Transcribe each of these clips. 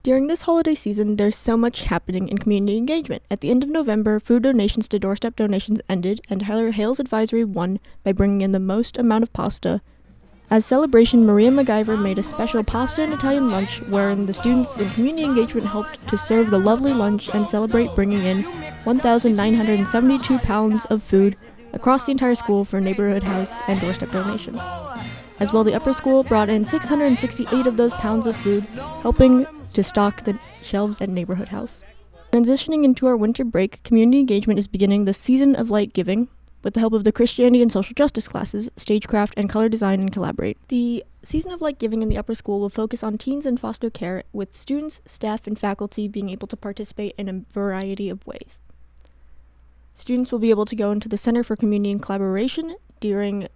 During this holiday season, there's so much happening in community engagement. At the end of November, food donations to doorstep donations ended, and Tyler Hale's advisory won by bringing in the most amount of pasta. As celebration, Maria MacGyver made a special pasta and Italian lunch wherein the students in community engagement helped to serve the lovely lunch and celebrate bringing in 1,972 pounds of food across the entire school for neighborhood house and doorstep donations. As well, the upper school brought in 668 of those pounds of food, helping to stock the shelves at neighborhood house. Transitioning into our winter break, community engagement is beginning the season of light giving with the help of the Christianity and social justice classes, stagecraft, and color design and collaborate. The season of light giving in the upper school will focus on teens in foster care, with students, staff, and faculty being able to participate in a variety of ways. Students will be able to go into the Center for Community and Collaboration during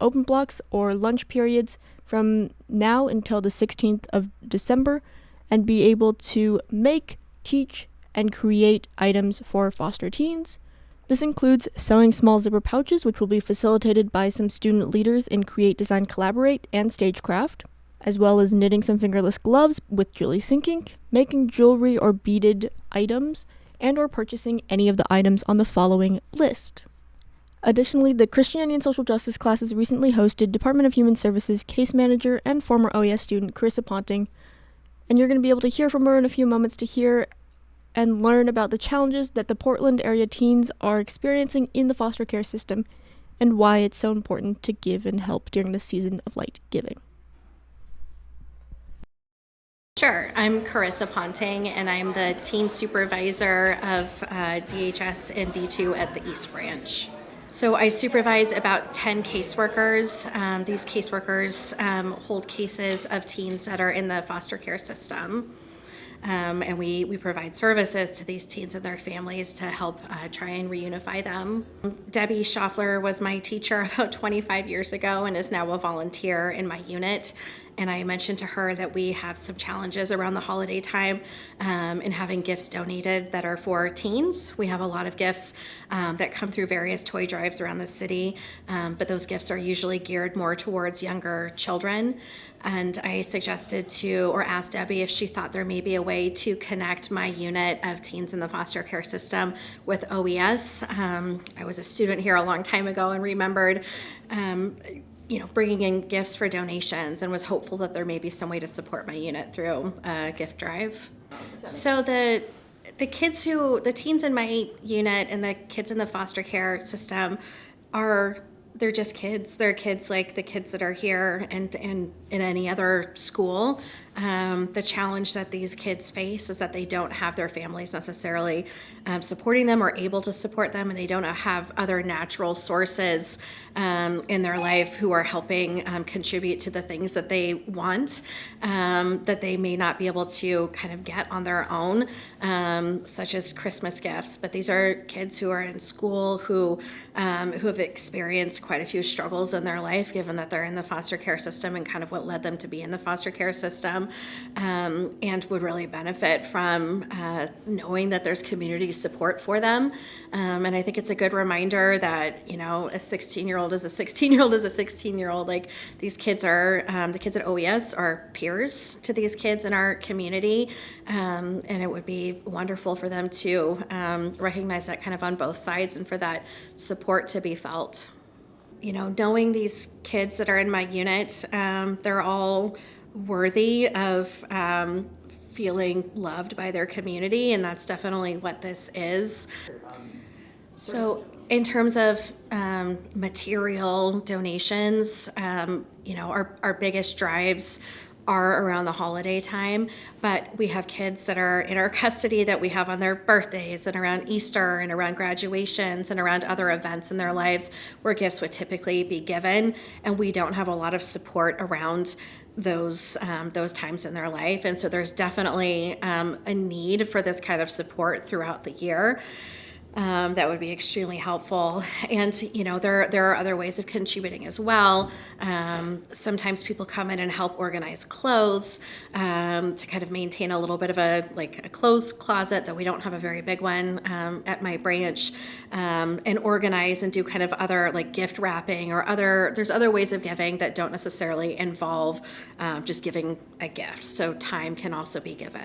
open blocks or lunch periods from now until the 16th of December and be able to make, teach, and create items for foster teens. This includes sewing small zipper pouches, which will be facilitated by some student leaders in Create, Design, Collaborate, and Stagecraft, as well as knitting some fingerless gloves with Julie Sinkink, making jewelry or beaded items, and or purchasing any of the items on the following list. Additionally, the Christianity and Social Justice classes recently hosted Department of Human Services case manager and former OES student Carissa Ponting, and you're going to be able to hear from her in a few moments to hear and learn about the challenges that the Portland area teens are experiencing in the foster care system and why it's so important to give and help during the season of light giving. Sure. I'm Carissa Ponting, and I'm the teen supervisor of DHS and D2 at the East Branch. So I supervise about 10 caseworkers. These caseworkers hold cases of teens that are in the foster care system. And we provide services to these teens and their families to help try and reunify them. Debbie Schaffler was my teacher about 25 years ago and is now a volunteer in my unit. And I mentioned to her that we have some challenges around the holiday time in having gifts donated that are for teens. We have a lot of gifts that come through various toy drives around the city, but those gifts are usually geared more towards younger children. And I suggested or asked Debbie if she thought there may be a way to connect my unit of teens in the foster care system with OES. I was a student here a long time ago and remembered bringing in gifts for donations, and was hopeful that there may be some way to support my unit through a gift drive. So the teens in my unit and the kids in the foster care system they're just kids. They're kids like the kids that are here and in any other school. The challenge that these kids face is that they don't have their families necessarily supporting them or able to support them, and they don't have other natural sources in their life who are helping contribute to the things that they want that they may not be able to kind of get on their own, such as Christmas gifts. But these are kids who are in school who have experienced quite a few struggles in their life, given that they're in the foster care system and kind of what led them to be in the foster care system, and would really benefit from knowing that there's community support for them. And I think it's a good reminder that, a 16-year-old is a 16-year-old is a 16-year-old. Like, these kids are, the kids at OES are peers to these kids in our community. And it would be wonderful for them to recognize that kind of on both sides and for that support to be felt. Knowing these kids that are in my unit, they're all worthy of feeling loved by their community, and that's definitely what this is. So in terms of material donations, our biggest drives are around the holiday time, but we have kids that are in our custody that we have on their birthdays and around Easter and around graduations and around other events in their lives where gifts would typically be given, and we don't have a lot of support around those times in their life. And so there's definitely a need for this kind of support throughout the year. That would be extremely helpful. And, there are other ways of contributing as well. Sometimes people come in and help organize clothes to kind of maintain a little bit of a clothes closet, though we don't have a very big one at my branch, and organize and do kind of other gift wrapping or there's other ways of giving that don't necessarily involve just giving a gift. So time can also be given.